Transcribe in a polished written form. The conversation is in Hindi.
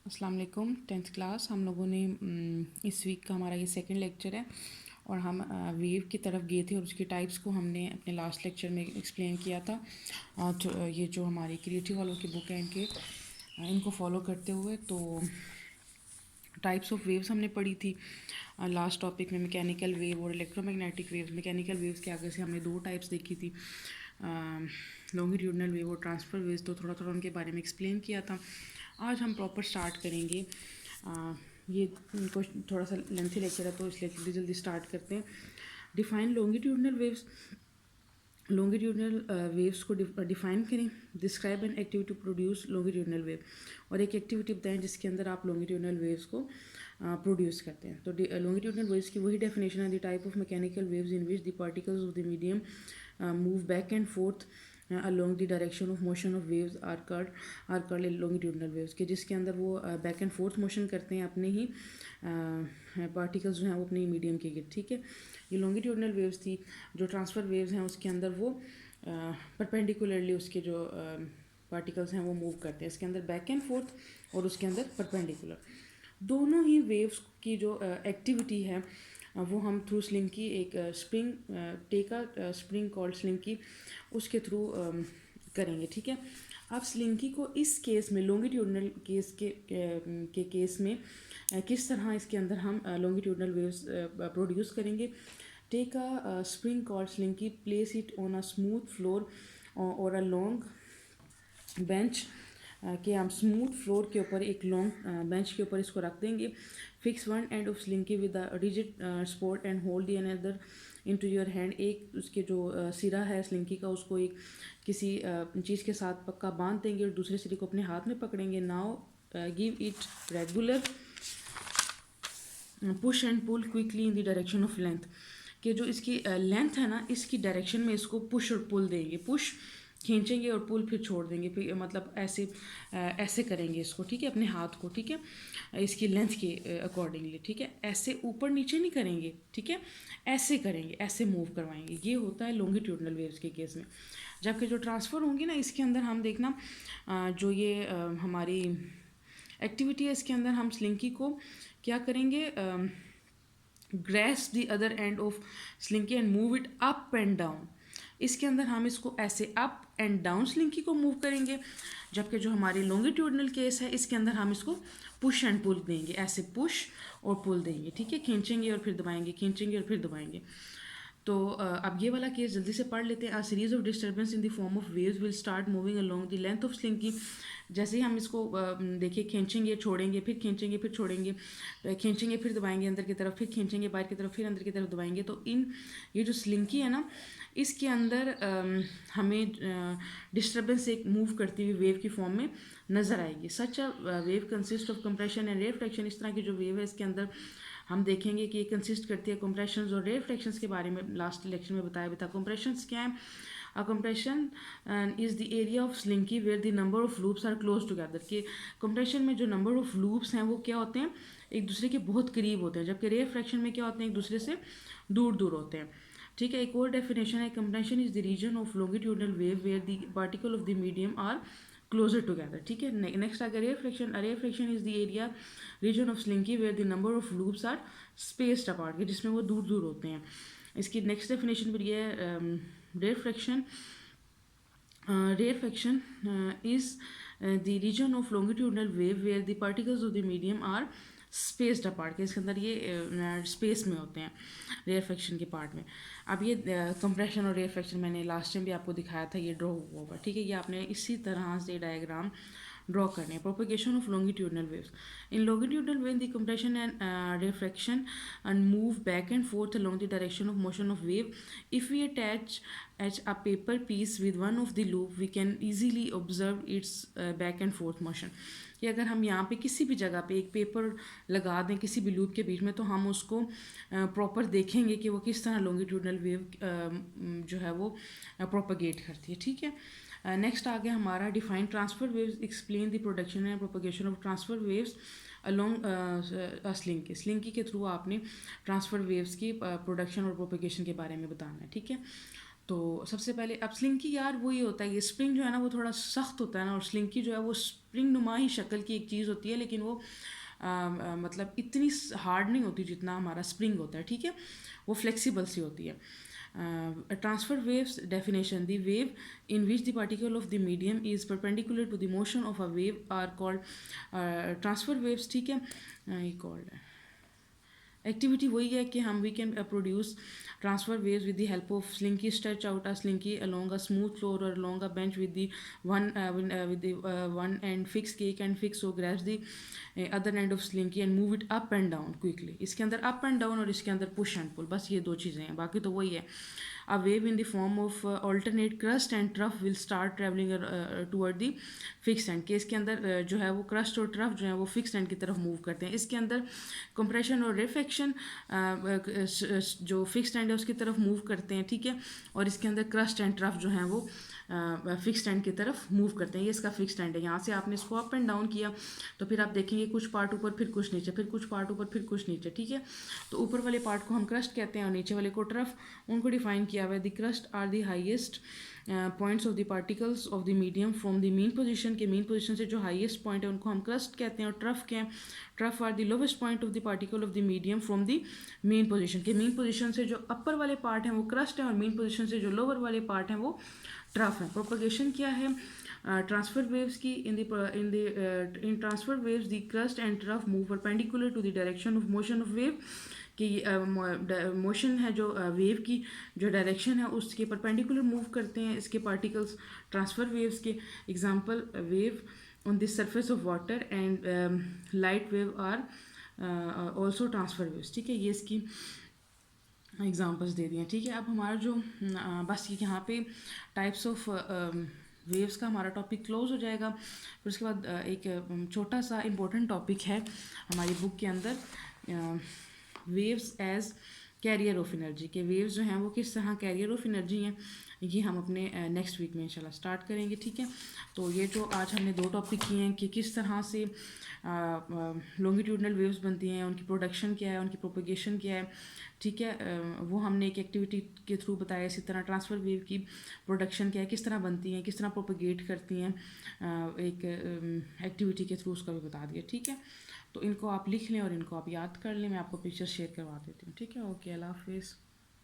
अस्सलाम वालेकुम। 10th क्लास हम लोगों ने इस वीक का हमारा ये सेकंड लेक्चर है और हम वेव की तरफ गए थे और उसकी टाइप्स को हमने अपने लास्ट लेक्चर में एक्सप्लेन किया था। तो ये जो हमारी क्रिएटिव वालों की बुक है इनको फॉलो करते हुए तो टाइप्स ऑफ वेव्स हमने पढ़ी थी लास्ट टॉपिक में, मैकेनिकल वेव और इलेक्ट्रोमैग्नेटिक वेव्स। मैकेनिकल वेव्स के आगे से हमने दो टाइप्स देखी थी, लॉन्गिट्यूडनल वेव और ट्रांसफ़र वेव्स, तो थोड़ा थोड़ा उनके बारे में एक्सप्लेन किया था। आज हम प्रॉपर स्टार्ट करेंगे। ये इनको थोड़ा सा लेंथी लेक्चर है तो इसलिए जल्दी जल्दी स्टार्ट करते हैं। Define longitudinal waves. Longitudinal waves को डिफाइन करें। Describe an activity produce longitudinal wave, और एक एक्टिविटी बताएं जिसके अंदर आप लॉन्गिट्यूडनल वेव्स को प्रोड्यूस करते हैं। तो लॉन्गिट्यूडनल वेव्स की वही डेफिनेशन है, the type of mechanical waves in which the particles of the medium move back and fourth along the direction of motion of waves are called longitudinal waves, के जिसके अंदर वो बैक एंड फोर्थ मोशन करते हैं अपने ही पार्टिकल्स जो हैं वो अपने ही मीडियम के गिर्द। ठीक है, ये लॉन्गिट्यूडनल वेव्स थी। जो ट्रांसफ़र वेव्स हैं उसके अंदर वो परपेंडिकुलरली उसके जो पार्टिकल्स हैं वो मूव करते हैं, इसके अंदर बैक एंड फोर्थ और उसके अंदर परपेंडिकुलर। दोनों ही वेव्स की जो एक्टिविटी है वो हम थ्रू स्लिंकी एक स्प्रिंग टेका स्प्रिंग कॉल्ड स्लिंकी उसके थ्रू करेंगे। ठीक है, अब स्लिंकी को इस केस में लॉन्गिट्यूडनल केस के केस में किस तरह इसके अंदर हम लॉन्गिट्यूडनल वेव्स प्रोड्यूस करेंगे। Take a spring called slinky, place it on a smooth floor और अ लॉन्ग बेंच, कि हम स्मूथ फ्लोर के ऊपर एक लॉन्ग बेंच के ऊपर इसको रख देंगे। Fix one and of slinky with a rigid support and hold the another into your hand. एक उसके जो सिरा है स्लिंकी का उसको एक किसी चीज़ के साथ पक्का बांध देंगे और दूसरे सिरे को अपने हाथ में पकड़ेंगे। Now give it regular push and pull quickly in the direction of length, कि जो इसकी लेंथ है ना इसकी डायरेक्शन में इसको पुश और पुल देंगे। पुश खींचेंगे और पुल फिर छोड़ देंगे, फिर मतलब ऐसे करेंगे इसको। ठीक है, अपने हाथ को, ठीक है, इसकी लेंथ के अकॉर्डिंगली। ठीक है, ऐसे ऊपर नीचे नहीं करेंगे, ठीक है, ऐसे करेंगे, ऐसे मूव करवाएंगे। ये होता है लॉन्गिट्यूडनल वेव्स के केस में। जबकि जो ट्रांसफ़र होंगी ना इसके अंदर हम देखना जो ये हमारी एक्टिविटी है इसके अंदर हम स्लिंकी को क्या करेंगे, grace the other end of slinky and move it up and down. इसके अंदर हम इसको ऐसे अप एंड डाउन स्लिंकी को मूव करेंगे। जबकि जो हमारी लॉन्गिट्यूडनल केस है इसके अंदर हम इसको पुश एंड पुल देंगे, ऐसे पुश और पुल देंगे। ठीक है, खींचेंगे और फिर दबाएंगे, खींचेंगे और फिर दबाएंगे। तो अब ये वाला केस जल्दी से पढ़ लेते हैं। A series of disturbance in the form of waves will start moving along the length of slinky. जैसे ही हम इसको देखिए खींचेंगे छोड़ेंगे, फिर खींचेंगे फिर छोड़ेंगे, खींचेंगे फिर दबाएंगे अंदर की तरफ, फिर खींचेंगे बाहर की तरफ, फिर अंदर की तरफ दबाएंगे। तो ये जो स्लिंकी है ना इसके अंदर हमें डिस्टर्बेंस एक मूव करती हुई वेव की फॉर्म में नज़र आएगी। Such a wave consist of compression and reflection. इस तरह की जो वेव है इसके अंदर हम देखेंगे कि ये कंसिस्ट करती है कंप्रेशंस और रिफ्लेक्शंस के बारे में लास्ट लेक्चर में बताया भी था। कंप्रेशंस क्या है? A compression is the area of slinky where the number of loops are close together, कि कंप्रेशन में जो नंबर ऑफ लूप्स हैं वो क्या होते हैं, एक दूसरे के बहुत करीब होते हैं। जबकि रिफ्लेक्शन में क्या होते हैं, एक दूसरे से दूर दूर होते हैं। ठीक है, एक और डेफिनेशन है, compression is the region of longitudinal wave where the particle of the medium are closer together. ठीक है, नेक्स्ट आ गया reflection. Reflection is the area region of slinky where the number of loops are spaced apart, के जिसमें वो दूर दूर होते हैं। इसकी नेक्स्ट डेफिनेशन भी ये है, reflection rarefaction is the region of longitudinal wave where the particles of the medium are spaced apart, के इसके अंदर ये स्पेस में होते हैं रेयरफेक्शन के पार्ट में। अब ये कंप्रेशन और रेयरफेक्शन मैंने लास्ट टाइम भी आपको दिखाया था, ये ड्रॉ हुआ होगा। ठीक है, ये आपने इसी तरह से डायग्राम ड्रॉ करने हैं। Propagation of longitudinal waves. In longitudinal wave the compression and reflection and move back and forth along the direction of motion of wave. If we attach a paper piece with one of the loop, we can easily observe its back and forth motion. कि अगर हम यहाँ पे किसी भी जगह पे एक पेपर लगा दें किसी भी लूप के बीच में, तो हम उसको प्रॉपर देखेंगे कि वो किस तरह लॉन्गिट्यूडनल वेव जो है वो प्रोपगेट करती है। ठीक है, नेक्स्ट आ गया हमारा define transfer waves, explain the production and propagation of transfer waves along slinky. Slinky के थ्रू आपने ट्रांसफर वेव्स की प्रोडक्शन और प्रोपगेशन के बारे में बताना है। ठीक है, तो सबसे पहले अब स्लिंकी यार वही होता है, ये स्प्रिंग जो है ना वो थोड़ा सख्त होता है ना, और स्लिंकी जो है वो स्प्रिंग नुमा ही शक्ल की एक चीज़ होती है, लेकिन वो मतलब इतनी हार्ड नहीं होती जितना हमारा स्प्रिंग होता है, ठीक है, वो फ्लेक्सिबल सी होती है. Transfer waves definition: the wave in which the particle of the medium is perpendicular to the motion of a wave are called transfer waves. ठीक है, ये called है. एक्टिविटी वही है कि हम we can produce transverse waves with the help of slinky, stretch out a slinky along a smooth floor और along a bench with the one end fix cake end fix, so grabs the other end of slinky and move it up and down quickly. इसके अंदर अप एंड डाउन और इसके अंदर पुश एंड पुल, बस ये दो चीज़ें हैं, बाकी तो वही है. A wave in the form of alternate crust and trough will start traveling toward the fixed end. Case के अंदर जो है वो क्रस्ट और ट्रफ जो है वो फिक्स्ड एंड की तरफ मूव करते हैं. इसके अंदर कंप्रेशन और रिफ्लेक्शन जो फिक्स्ड एंड है उसकी तरफ मूव करते हैं, ठीक है, और इसके अंदर क्रस्ट एंड ट्रफ जो है वो फिक्स्ड एंड की तरफ मूव करते हैं. ये इसका फिक्स्ड एंड है. यहाँ से आपने इसको अप एंड डाउन किया तो फिर आप देखेंगे कुछ पार्ट ऊपर फिर कुछ नीचे, फिर कुछ पार्ट ऊपर फिर कुछ नीचे, ठीक है. तो ऊपर वाले पार्ट को हम क्रस्ट कहते हैं और नीचे वाले को ट्रफ. उनको डिफाइन किया हुआ है. The crust are the highest points of the particles of the medium from the mean position, के मीन पोजीशन से जो हाईएस्ट पॉइंट है उनको हम क्रस्ट कहते हैं. और ट्रफ क्या है? Trough are the lowest point of the particle of the medium from the mean position, के मीन पोजीशन से जो अपर वाले पार्ट हैं वो क्रस्ट है और मीन पोजीशन से जो लोअर वाले पार्ट हैं वो ट्रफ है. प्रोपगेशन क्या है ट्रांसफर वेव्स की? In transverse waves the crest and trough move perpendicular to the direction of motion of wave, कि मोशन है जो वेव की जो डायरेक्शन है उसके परपेंडिकुलर मूव करते हैं इसके पार्टिकल्स ट्रांसफर वेव्स के. Example wave on the surface of water and light wave are also transfer waves, ठीक है. ये इसकी एग्जांपल्स दे दिए, ठीक है. अब हमारा जो बस ये यहाँ पे टाइप्स ऑफ वेव्स का हमारा टॉपिक क्लोज हो जाएगा. फिर उसके बाद एक छोटा सा इम्पोर्टेंट टॉपिक है हमारी बुक के अंदर, waves as carrier of energy, के वेव्स जो हैं वो किस तरह कैरियर ऑफ एनर्जी हैं. ये हम अपने नेक्स्ट वीक में इंशाल्लाह स्टार्ट करेंगे, ठीक है. तो ये जो आज हमने दो टॉपिक किए हैं कि किस तरह से लॉन्गिट्यूडनल वेव्स बनती हैं, उनकी प्रोडक्शन क्या है, उनकी प्रोपगेशन क्या है, ठीक है, वो हमने एक एक्टिविटी के थ्रू बताया. इसी तरह ट्रांसफ़र वेव की प्रोडक्शन क्या है, किस तरह बनती हैं, किस तरह प्रोपगेट करती हैं, एक एक्टिविटी के थ्रू उसका भी बता दिया, ठीक है. तो इनको आप लिख लें और इनको आप याद कर लें. मैं आपको पिक्चर शेयर करवा देती हूँ, ठीक है. ओके, अल्लाह हाफिज़.